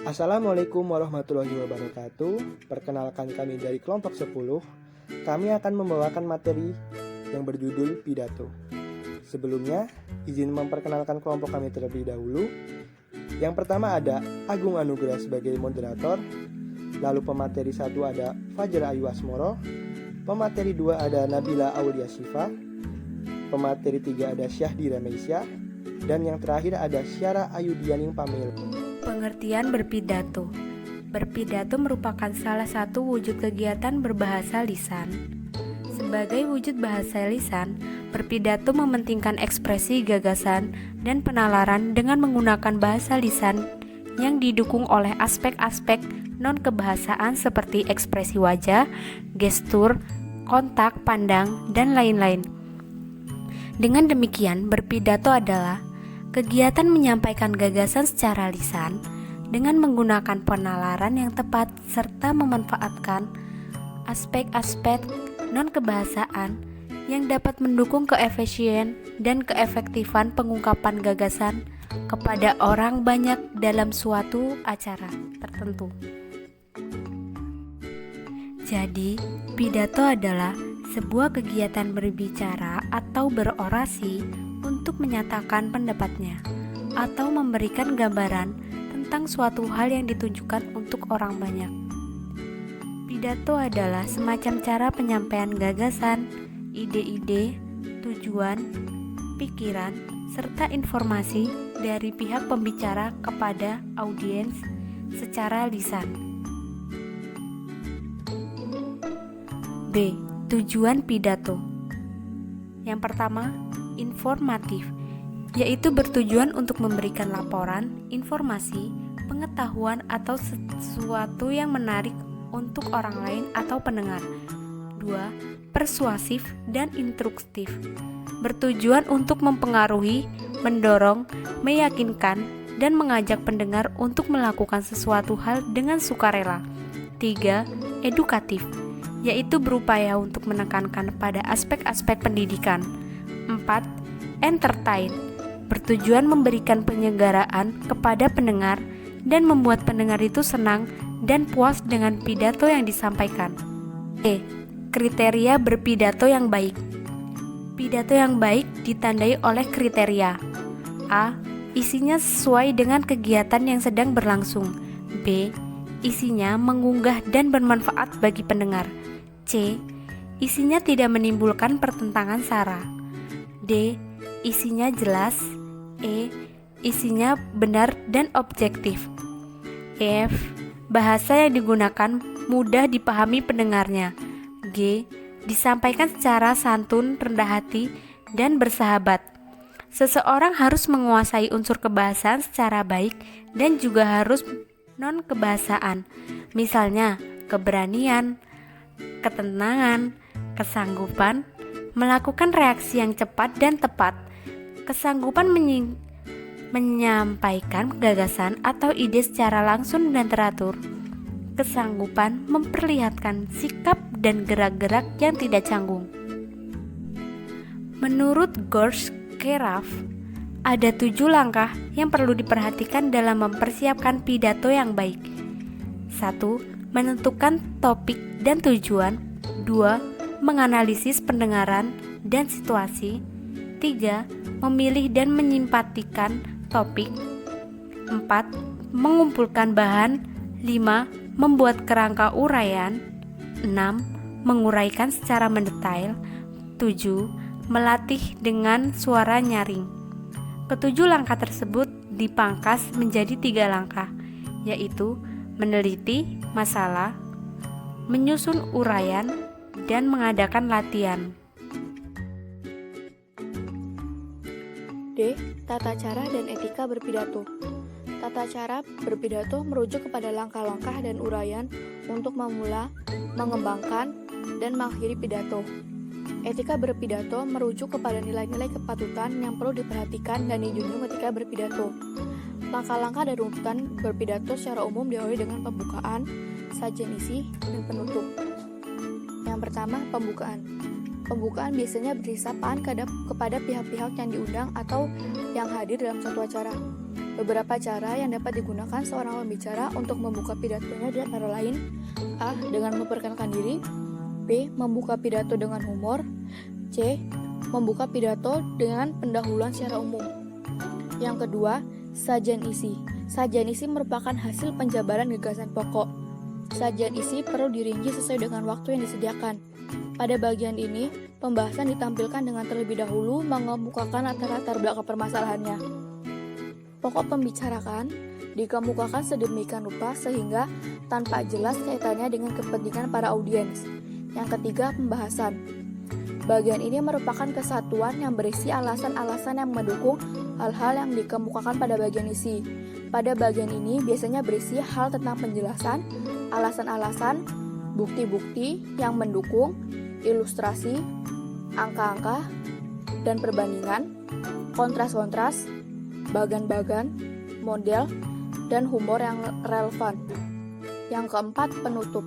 Assalamualaikum warahmatullahi wabarakatuh. Perkenalkan, kami dari kelompok 10. Kami akan membawakan materi yang berjudul pidato. Sebelumnya, izin memperkenalkan kelompok kami terlebih dahulu. Yang pertama ada Agung Anugrah sebagai moderator. Lalu pemateri 1 ada Fajar Ayu Asmoro. Pemateri 2 ada Nabila Aulia Syifa. Pemateri 3 ada Syahdira Meisya. Dan yang terakhir ada Syara Ayudianing Pamil. Pengertian berpidato. Berpidato merupakan salah satu wujud kegiatan berbahasa lisan. Sebagai wujud bahasa lisan, berpidato mementingkan ekspresi gagasan dan penalaran dengan menggunakan bahasa lisan yang didukung oleh aspek-aspek non-kebahasaan seperti ekspresi wajah, gestur, kontak pandang, dan lain-lain. Dengan demikian, berpidato adalah kegiatan menyampaikan gagasan secara lisan dengan menggunakan penalaran yang tepat serta memanfaatkan aspek-aspek non-kebahasaan yang dapat mendukung keefisien dan keefektifan pengungkapan gagasan kepada orang banyak dalam suatu acara tertentu. Jadi, pidato adalah sebuah kegiatan berbicara atau berorasi untuk menyatakan pendapatnya atau memberikan gambaran tentang suatu hal yang ditujukan untuk orang banyak. Pidato adalah semacam cara penyampaian gagasan, ide-ide, tujuan, pikiran, serta informasi dari pihak pembicara kepada audiens secara lisan. B. Tujuan pidato. Yang pertama, informatif, yaitu bertujuan untuk memberikan laporan, informasi, pengetahuan atau sesuatu yang menarik untuk orang lain atau pendengar. 2. Persuasif dan instruktif, bertujuan untuk mempengaruhi, mendorong, meyakinkan, dan mengajak pendengar untuk melakukan sesuatu hal dengan sukarela. 3. Edukatif, yaitu berupaya untuk menekankan pada aspek-aspek pendidikan. 4. Entertain, bertujuan memberikan penyelenggaraan kepada pendengar dan membuat pendengar itu senang dan puas dengan pidato yang disampaikan. E. Kriteria berpidato yang baik. Pidato yang baik ditandai oleh kriteria: A. Isinya sesuai dengan kegiatan yang sedang berlangsung. B. Isinya mengunggah dan bermanfaat bagi pendengar. C. Isinya tidak menimbulkan pertentangan sara. D. Isinya jelas. E. Isinya benar dan objektif. F. Bahasa yang digunakan mudah dipahami pendengarnya. G. Disampaikan secara santun, rendah hati, dan bersahabat. Seseorang harus menguasai unsur kebahasaan secara baik dan juga harus non-kebahasaan. Misalnya, keberanian, ketenangan, kesanggupan, melakukan reaksi yang cepat dan tepat, kesanggupan menyampaikan gagasan atau ide secara langsung dan teratur, kesanggupan memperlihatkan sikap dan gerak-gerak yang tidak canggung. Menurut George Keraf, ada 7 langkah yang perlu diperhatikan dalam mempersiapkan pidato yang baik. 1. Menentukan topik dan tujuan. 2. Menganalisis pendengaran dan situasi. 3. Memilih dan menyimpatikan topik. 4. Mengumpulkan bahan. 5. Membuat kerangka uraian. 6. Menguraikan secara mendetail. 7. Melatih dengan suara nyaring. Ketujuh langkah tersebut dipangkas menjadi 3 langkah, yaitu meneliti masalah, menyusun uraian, dan mengadakan latihan. D. Tata cara dan etika berpidato. Tata cara berpidato merujuk kepada langkah-langkah dan uraian untuk memula, mengembangkan, dan mengakhiri pidato. Etika berpidato merujuk kepada nilai-nilai kepatutan yang perlu diperhatikan dan dijunjung ketika berpidato. Langkah-langkah dan runutan berpidato secara umum diawali dengan pembukaan, sajian isi, dan penutup. Yang pertama, pembukaan. Pembukaan biasanya beri sapaan kepada pihak-pihak yang diundang atau yang hadir dalam suatu acara. Beberapa cara yang dapat digunakan seorang pembicara untuk membuka pidatonya di antara lain: A. Dengan memperkenalkan diri. B. Membuka pidato dengan humor. C. Membuka pidato dengan pendahuluan secara umum. Yang kedua, sajian isi. Sajian isi merupakan hasil penjabaran gagasan pokok. Sajian isi perlu dirinci sesuai dengan waktu yang disediakan. Pada bagian ini, pembahasan ditampilkan dengan terlebih dahulu mengemukakan latar belakang permasalahannya. Pokok pembicarakan dikemukakan sedemikian rupa sehingga tanpa jelas kaitannya dengan kepentingan para audiens. Yang ketiga, pembahasan. Bagian ini merupakan kesatuan yang berisi alasan-alasan yang mendukung hal-hal yang dikemukakan pada bagian isi. Pada bagian ini biasanya berisi hal tentang penjelasan, alasan-alasan, bukti-bukti yang mendukung, ilustrasi, angka-angka, dan perbandingan, kontras-kontras, bagan-bagan, model, dan humor yang relevan. Yang keempat, penutup.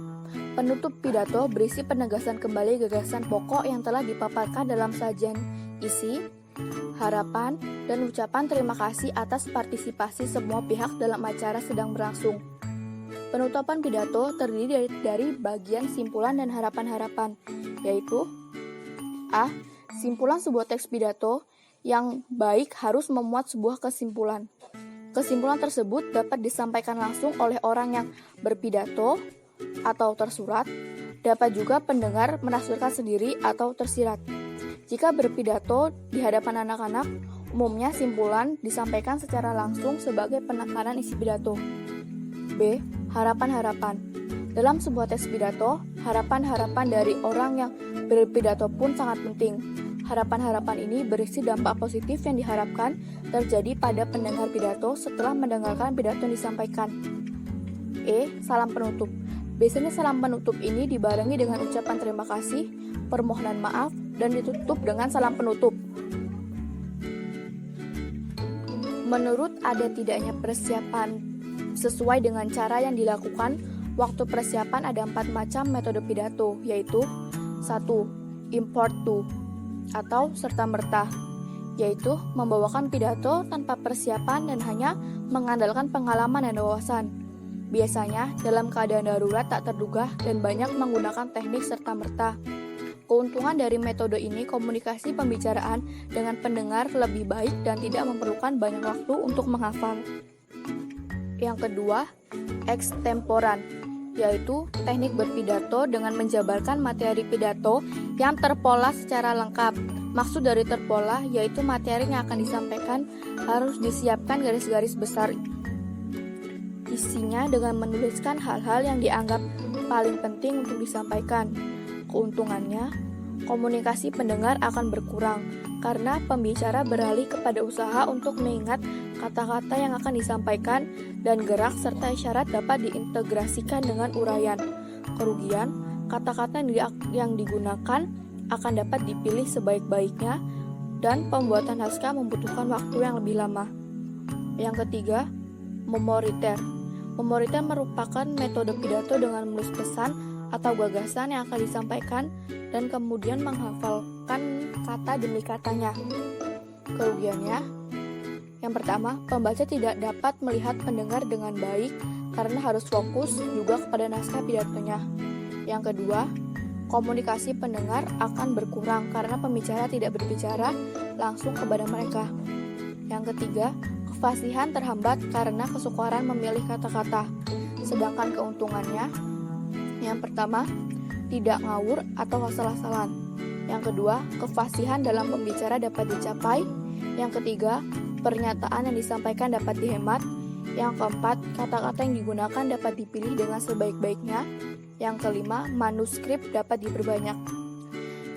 Penutup pidato berisi penegasan kembali gagasan pokok yang telah dipaparkan dalam sajian isi, harapan, dan ucapan terima kasih atas partisipasi semua pihak dalam acara sedang berlangsung. Penutupan pidato terdiri dari bagian simpulan dan harapan-harapan, yaitu A. Simpulan sebuah teks pidato yang baik harus memuat sebuah kesimpulan. Kesimpulan tersebut dapat disampaikan langsung oleh orang yang berpidato atau tersurat, dapat juga pendengar menafsirkan sendiri atau tersirat. Jika berpidato di hadapan anak-anak, umumnya simpulan disampaikan secara langsung sebagai penekanan isi pidato. B. Harapan-harapan. Dalam sebuah teks pidato, harapan-harapan dari orang yang berpidato pun sangat penting. Harapan-harapan ini berisi dampak positif yang diharapkan terjadi pada pendengar pidato setelah mendengarkan pidato yang disampaikan. E. Salam penutup. Biasanya salam penutup ini dibarengi dengan ucapan terima kasih, permohonan maaf, dan ditutup dengan salam penutup. Menurut ada tidaknya persiapan sesuai dengan cara yang dilakukan, waktu persiapan ada 4 macam metode pidato, yaitu 1. Import to atau serta-merta, yaitu membawakan pidato tanpa persiapan dan hanya mengandalkan pengalaman dan wawasan. Biasanya dalam keadaan darurat tak terduga dan banyak menggunakan teknik serta-merta. Keuntungan dari metode ini, komunikasi pembicaraan dengan pendengar lebih baik dan tidak memerlukan banyak waktu untuk menghafal. Yang kedua, extemporan, yaitu teknik berpidato dengan menjabarkan materi pidato yang terpola secara lengkap. Maksud dari terpola yaitu materi yang akan disampaikan harus disiapkan garis-garis besar isinya dengan menuliskan hal-hal yang dianggap paling penting untuk disampaikan. Keuntungannya, komunikasi pendengar akan berkurang karena pembicara beralih kepada usaha untuk mengingat kata-kata yang akan disampaikan dan gerak serta isyarat dapat diintegrasikan dengan uraian. Kerugian, kata-kata yang digunakan akan dapat dipilih sebaik-baiknya dan pembuatan naskah membutuhkan waktu yang lebih lama. Yang ketiga, memoriter. Memoriter merupakan metode pidato dengan menulis pesan atau gagasan yang akan disampaikan dan kemudian menghafalkan kata demi katanya. Kerugiannya, yang pertama, pembaca tidak dapat melihat pendengar dengan baik karena harus fokus juga kepada naskah pidatonya. Yang kedua, komunikasi pendengar akan berkurang karena pembicara tidak berbicara langsung kepada mereka. Yang ketiga, kefasihan terhambat karena kesukaran memilih kata-kata. Sedangkan keuntungannya, yang pertama, tidak ngawur atau asal-asalan. Yang kedua, kefasihan dalam pembicara dapat dicapai. Yang ketiga, pernyataan yang disampaikan dapat dihemat. Yang keempat, kata-kata yang digunakan dapat dipilih dengan sebaik-baiknya. Yang kelima, manuskrip dapat diperbanyak.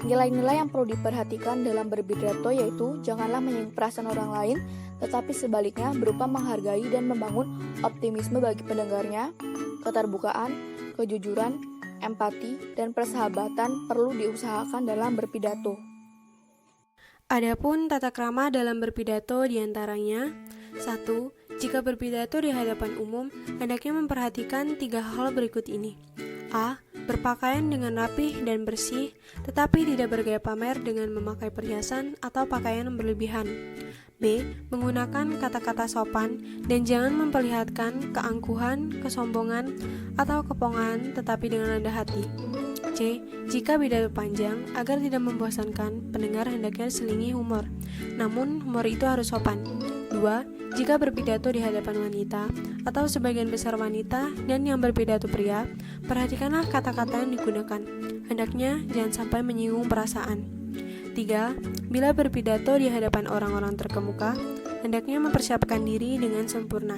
Nilai-nilai yang perlu diperhatikan dalam berpidato yaitu janganlah menyinggung perasaan orang lain, tetapi sebaliknya berupa menghargai dan membangun optimisme bagi pendengarnya. Keterbukaan, kejujuran, empati, dan persahabatan perlu diusahakan dalam berpidato. Adapun tata krama dalam berpidato diantaranya 1. Jika berpidato di hadapan umum, hendaknya memperhatikan 3 hal berikut ini. A. Berpakaian dengan rapih dan bersih, tetapi tidak bergaya pamer dengan memakai perhiasan atau pakaian yang berlebihan. B. Menggunakan kata-kata sopan dan jangan memperlihatkan keangkuhan, kesombongan, atau kepongahan tetapi dengan rendah hati. C. Jika pidato panjang, agar tidak membosankan, pendengar hendaknya selingi humor. Namun, humor itu harus sopan. 2. Jika berpidato di hadapan wanita atau sebagian besar wanita dan yang berpidato pria, perhatikanlah kata-kata yang digunakan. Hendaknya jangan sampai menyinggung perasaan. 3. Bila berpidato di hadapan orang-orang terkemuka, hendaknya mempersiapkan diri dengan sempurna.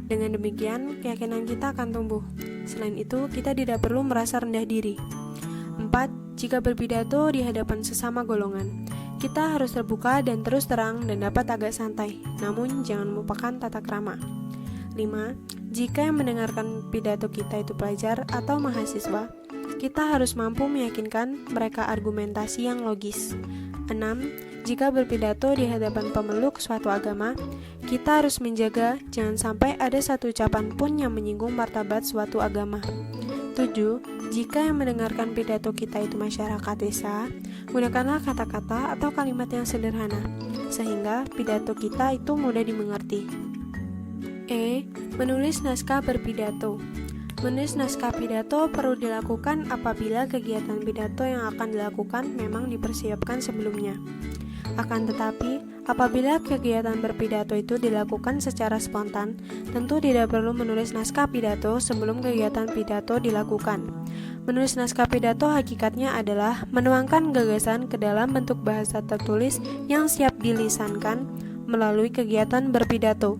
Dengan demikian, keyakinan kita akan tumbuh. Selain itu, kita tidak perlu merasa rendah diri. 4. Jika berpidato di hadapan sesama golongan, kita harus terbuka dan terus terang dan dapat agak santai, namun jangan melupakan tata krama. 5. Jika yang mendengarkan pidato kita itu pelajar atau mahasiswa, kita harus mampu meyakinkan mereka argumentasi yang logis. 6. Jika berpidato di hadapan pemeluk suatu agama, kita harus menjaga jangan sampai ada satu ucapan pun yang menyinggung martabat suatu agama. 7. Jika yang mendengarkan pidato kita itu masyarakat desa, gunakanlah kata-kata atau kalimat yang sederhana, sehingga pidato kita itu mudah dimengerti. E. Menulis naskah berpidato. Menulis naskah pidato perlu dilakukan apabila kegiatan pidato yang akan dilakukan memang dipersiapkan sebelumnya. Akan tetapi, apabila kegiatan berpidato itu dilakukan secara spontan, tentu tidak perlu menulis naskah pidato sebelum kegiatan pidato dilakukan. Menulis naskah pidato hakikatnya adalah menuangkan gagasan ke dalam bentuk bahasa tertulis yang siap dilisankan melalui kegiatan berpidato.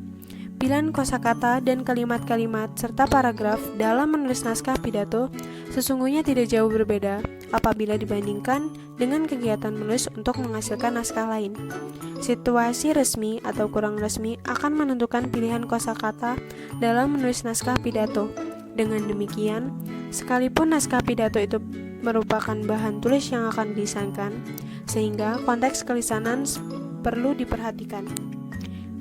Pilihan kosakata dan kalimat-kalimat serta paragraf dalam menulis naskah pidato sesungguhnya tidak jauh berbeda apabila dibandingkan dengan kegiatan menulis untuk menghasilkan naskah lain. Situasi resmi atau kurang resmi akan menentukan pilihan kosakata dalam menulis naskah pidato. Dengan demikian, sekalipun naskah pidato itu merupakan bahan tulis yang akan dilisankan, sehingga konteks kelisanan perlu diperhatikan.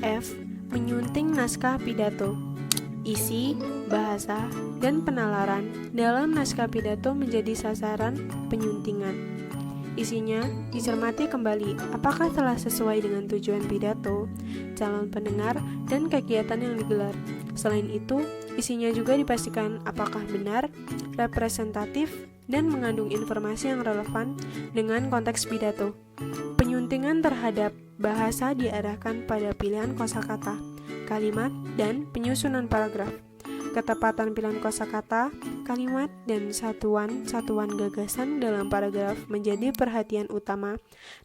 F. Menyunting naskah pidato. Isi, bahasa, dan penalaran dalam naskah pidato menjadi sasaran penyuntingan. Isinya dicermati kembali apakah telah sesuai dengan tujuan pidato, calon pendengar, dan kegiatan yang digelar. Selain itu, isinya juga dipastikan apakah benar, representatif, dan mengandung informasi yang relevan dengan konteks pidato. Penyuntingan terhadap bahasa diarahkan pada pilihan kosakata, kalimat, dan penyusunan paragraf. Ketepatan pilihan kosakata, kalimat, dan satuan-satuan gagasan dalam paragraf menjadi perhatian utama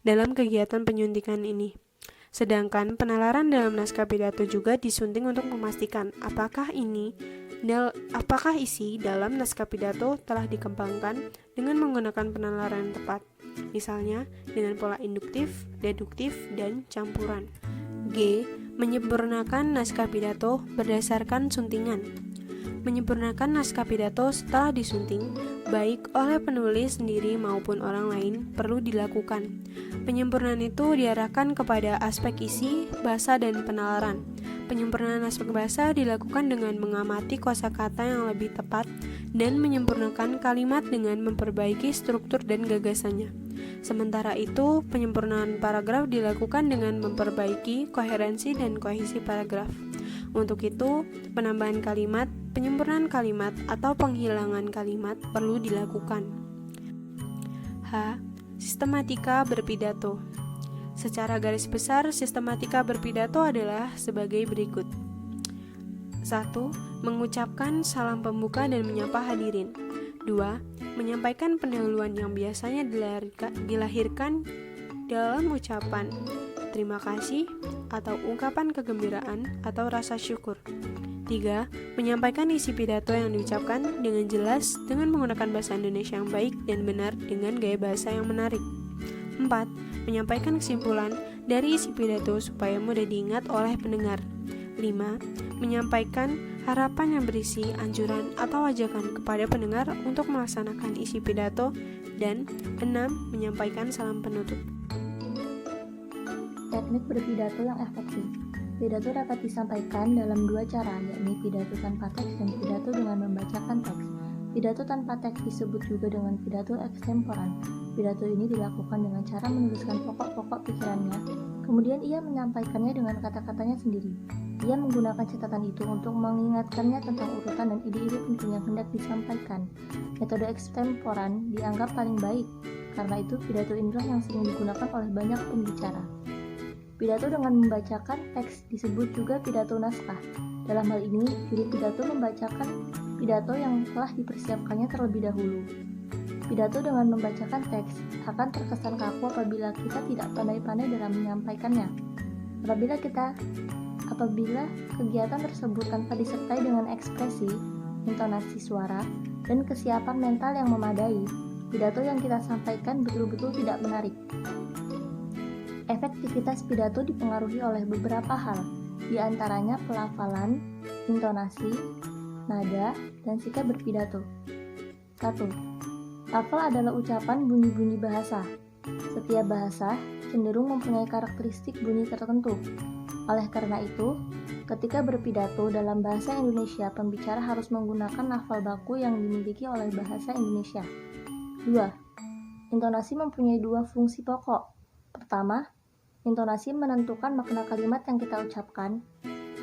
dalam kegiatan penyuntingan ini. Sedangkan penalaran dalam naskah pidato juga disunting untuk memastikan apakah isi dalam naskah pidato telah dikembangkan dengan menggunakan penalaran yang tepat, misalnya dengan pola induktif, deduktif, dan campuran. G. Menyempurnakan naskah pidato berdasarkan suntingan. Menyempurnakan naskah pidato setelah disunting, baik oleh penulis sendiri maupun orang lain, perlu dilakukan. Penyempurnaan itu diarahkan kepada aspek isi, bahasa, dan penalaran. Penyempurnaan aspek bahasa dilakukan dengan mengamati kosakata yang lebih tepat dan menyempurnakan kalimat dengan memperbaiki struktur dan gagasannya. Sementara itu, penyempurnaan paragraf dilakukan dengan memperbaiki koherensi dan kohesi paragraf. Untuk itu, penambahan kalimat, penyempurnaan kalimat, atau penghilangan kalimat perlu dilakukan. H. Sistematika berpidato. Secara garis besar, sistematika berpidato adalah sebagai berikut. 1. Mengucapkan salam pembuka dan menyapa hadirin. 2. Menyampaikan pendahuluan yang biasanya dilahirkan dalam ucapan terima kasih atau ungkapan kegembiraan atau rasa syukur. 3. Menyampaikan isi pidato yang diucapkan dengan jelas dengan menggunakan bahasa Indonesia yang baik dan benar dengan gaya bahasa yang menarik. 4. Menyampaikan kesimpulan dari isi pidato supaya mudah diingat oleh pendengar. 5. Menyampaikan harapan yang berisi anjuran atau ajakan kepada pendengar untuk melaksanakan isi pidato. Dan 6. Menyampaikan salam penutup. Teknik berpidato yang efektif. Pidato dapat disampaikan dalam dua cara, yakni pidato tanpa teks dan pidato dengan membacakan teks. Pidato tanpa teks disebut juga dengan pidato ekstemporan. Pidato ini dilakukan dengan cara menuliskan pokok-pokok pikirannya, Kemudian ia menyampaikannya dengan kata-katanya sendiri. Ia menggunakan catatan itu untuk mengingatkannya tentang urutan dan ide-ide penting yang hendak disampaikan. Metode ekstemporan dianggap paling baik, karena itu pidato inilah yang sering digunakan oleh banyak pembicara. Pidato dengan membacakan teks disebut juga pidato naskah. Dalam hal ini, juru pidato membacakan pidato yang telah dipersiapkannya terlebih dahulu. Pidato dengan membacakan teks akan terkesan kaku apabila kita tidak pandai-pandai dalam menyampaikannya. Apabila kegiatan tersebut tanpa disertai dengan ekspresi, intonasi suara, dan kesiapan mental yang memadai, pidato yang kita sampaikan betul-betul tidak menarik. Efektivitas pidato dipengaruhi oleh beberapa hal, di antaranya pelafalan, intonasi, nada, dan sikap berpidato. 1. Lafal adalah ucapan bunyi-bunyi bahasa. Setiap bahasa cenderung mempunyai karakteristik bunyi tertentu. Oleh karena itu, ketika berpidato dalam bahasa Indonesia, pembicara harus menggunakan lafal baku yang dimiliki oleh bahasa Indonesia. 2. Intonasi mempunyai dua fungsi pokok. Pertama, intonasi menentukan makna kalimat yang kita ucapkan.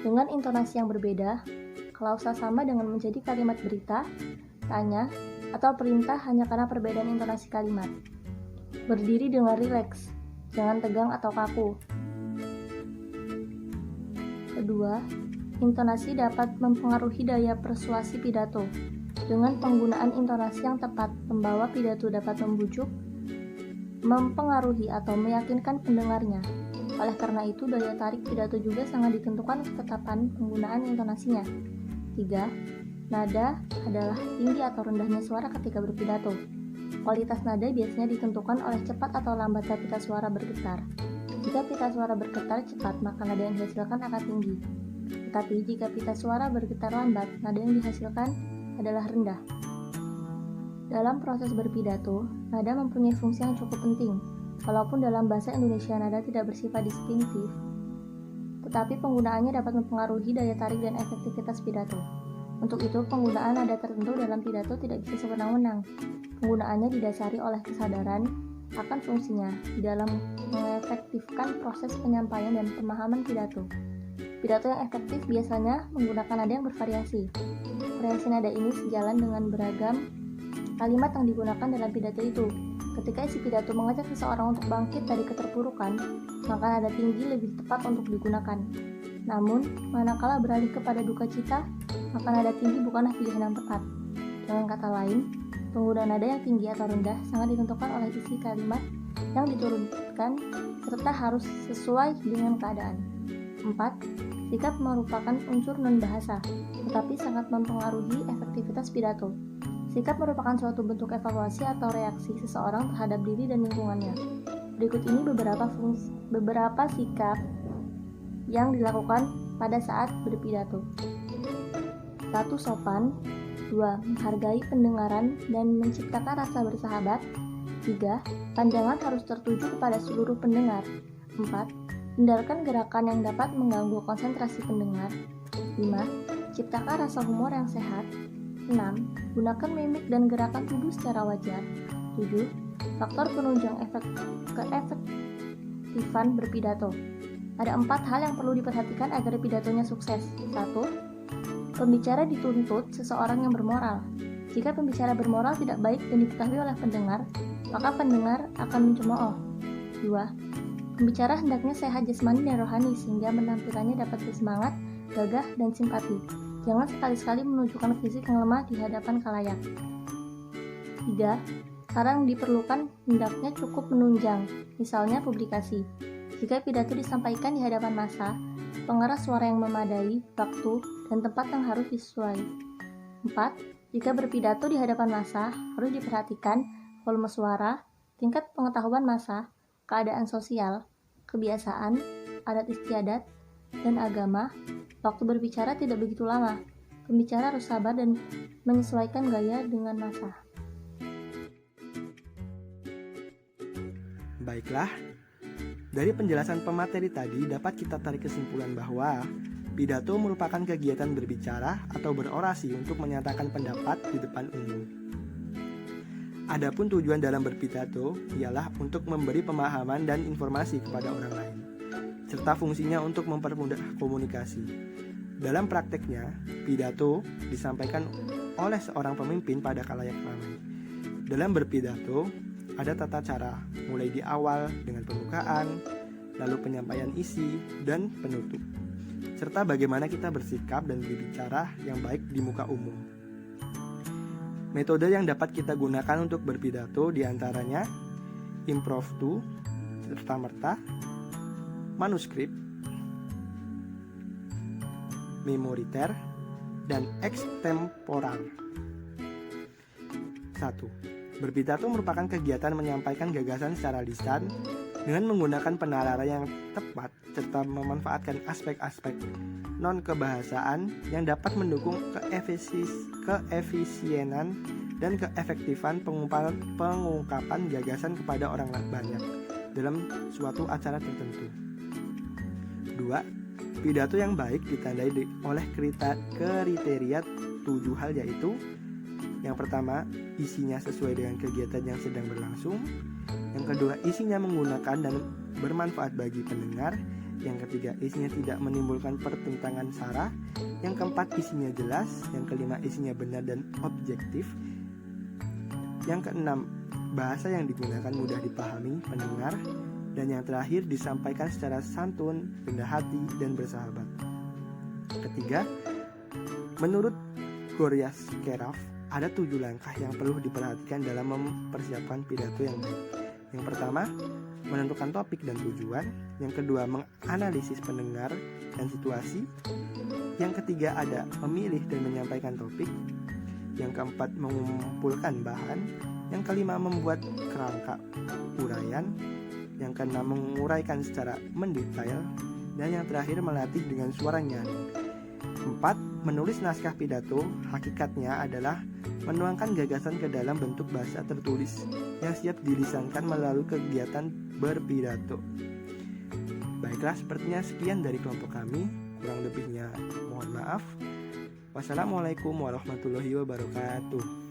Dengan intonasi yang berbeda, klausa sama dengan menjadi kalimat berita, tanya, atau perintah hanya karena perbedaan intonasi kalimat. Berdiri dengan rileks, jangan tegang atau kaku. Kedua, intonasi dapat mempengaruhi daya persuasi pidato. Dengan penggunaan intonasi yang tepat, pembawa pidato dapat membujuk, mempengaruhi atau meyakinkan pendengarnya. Oleh karena itu, daya tarik pidato juga sangat ditentukan ketetapan penggunaan intonasinya. 3. Nada adalah tinggi atau rendahnya suara ketika berpidato. Kualitas nada biasanya ditentukan oleh cepat atau lambatnya pita suara bergetar. Jika pita suara bergetar cepat, maka nada yang dihasilkan akan tinggi. Tetapi jika pita suara bergetar lambat, nada yang dihasilkan adalah rendah. Dalam proses berpidato, nada mempunyai fungsi yang cukup penting. Walaupun dalam bahasa Indonesia nada tidak bersifat distinktif, tetapi penggunaannya dapat mempengaruhi daya tarik dan efektivitas pidato. Untuk itu, penggunaan nada tertentu dalam pidato tidak bisa sewenang-wenang. Penggunaannya didasari oleh kesadaran akan fungsinya di dalam mengefektifkan proses penyampaian dan pemahaman pidato. Pidato yang efektif biasanya menggunakan nada yang bervariasi. Variasi nada ini sejalan dengan beragam kalimat yang digunakan dalam pidato itu. Ketika isi pidato mengajak seseorang untuk bangkit dari keterpurukan, maka nada tinggi lebih tepat untuk digunakan. Namun, manakala beralih kepada duka cita, maka nada tinggi bukanlah pilihan yang tepat. Dengan kata lain, penggunaan nada yang tinggi atau rendah sangat ditentukan oleh isi kalimat yang diturunkan serta harus sesuai dengan keadaan. 4. Sikap merupakan unsur non-bahasa, tetapi sangat mempengaruhi efektivitas pidato. Sikap merupakan suatu bentuk evaluasi atau reaksi seseorang terhadap diri dan lingkungannya. Berikut ini beberapa sikap yang dilakukan pada saat berpidato. 1. Sopan. 2. Menghargai pendengaran dan menciptakan rasa bersahabat. 3. Pandangan harus tertuju kepada seluruh pendengar. 4. Hindarkan gerakan yang dapat mengganggu konsentrasi pendengar. 5. Ciptakan rasa humor yang sehat. 6. Gunakan mimik dan gerakan tubuh secara wajar. 7. Faktor penunjang keefektifan berpidato. Ada 4 hal yang perlu diperhatikan agar pidatonya sukses. 1. Pembicara dituntut seseorang yang bermoral. Jika pembicara bermoral tidak baik dan diketahui oleh pendengar, maka pendengar akan mencemooh. 2. Pembicara hendaknya sehat jasmani dan rohani sehingga penampilannya dapat bersemangat, gagah, dan simpati. Jangan sekali-sekali menunjukkan fisik yang lemah di hadapan khalayak. 3. Sekarang diperlukan hendaknya cukup menunjang, misalnya publikasi. Jika pidato disampaikan di hadapan massa, pengeras suara yang memadai, waktu, dan tempat yang harus disesuai. 4. Jika berpidato di hadapan massa, harus diperhatikan volume suara, tingkat pengetahuan massa, keadaan sosial, kebiasaan, adat istiadat, dan agama. Waktu berbicara tidak begitu lama. Pembicara harus sabar dan menyesuaikan gaya dengan massa. Baiklah, dari penjelasan pemateri tadi dapat kita tarik kesimpulan bahwa pidato merupakan kegiatan berbicara atau berorasi untuk menyatakan pendapat di depan umum. Adapun tujuan dalam berpidato ialah untuk memberi pemahaman dan informasi kepada orang lain. serta fungsinya untuk mempermudah komunikasi. Dalam prakteknya, pidato disampaikan oleh seorang pemimpin pada khalayak ramai. Dalam berpidato, ada tata cara, mulai di awal dengan pembukaan, lalu penyampaian isi, dan penutup, serta bagaimana kita bersikap dan berbicara yang baik di muka umum. Metode yang dapat kita gunakan untuk berpidato diantaranya impromptu, serta-merta, manuskrip, memoriter, dan extemporal. 1. Berpidato merupakan kegiatan menyampaikan gagasan secara lisan dengan menggunakan penalaran yang tepat serta memanfaatkan aspek-aspek non-kebahasaan yang dapat mendukung keefisienan dan keefektifan pengungkapan gagasan kepada orang banyak dalam suatu acara tertentu. 2. Pidato yang baik ditandai oleh kriteria 7 hal, yaitu yang pertama, isinya sesuai dengan kegiatan yang sedang berlangsung. Yang kedua, isinya menggunakan dan bermanfaat bagi pendengar. Yang ketiga, isinya tidak menimbulkan pertentangan sara. Yang keempat, isinya jelas. Yang kelima, isinya benar dan objektif. Yang keenam, bahasa yang digunakan mudah dipahami pendengar. Dan yang terakhir, disampaikan secara santun, rendah hati, dan bersahabat. Ketiga, menurut Gorias Keraf, ada 7 langkah yang perlu diperhatikan dalam mempersiapkan pidato yang baik. Yang pertama, menentukan topik dan tujuan. Yang kedua, menganalisis pendengar dan situasi. Yang ketiga, ada memilih dan menyampaikan topik. Yang keempat, mengumpulkan bahan. Yang kelima, membuat kerangka uraian. Yang keenam, menguraikan secara mendetail. Dan yang terakhir, melatih dengan suara nyaring. 4. Menulis naskah pidato hakikatnya adalah menuangkan gagasan ke dalam bentuk bahasa tertulis yang siap dilisankan melalui kegiatan berpidato. Baiklah, sepertinya sekian dari kelompok kami. Kurang lebihnya mohon maaf. Wassalamualaikum warahmatullahi wabarakatuh.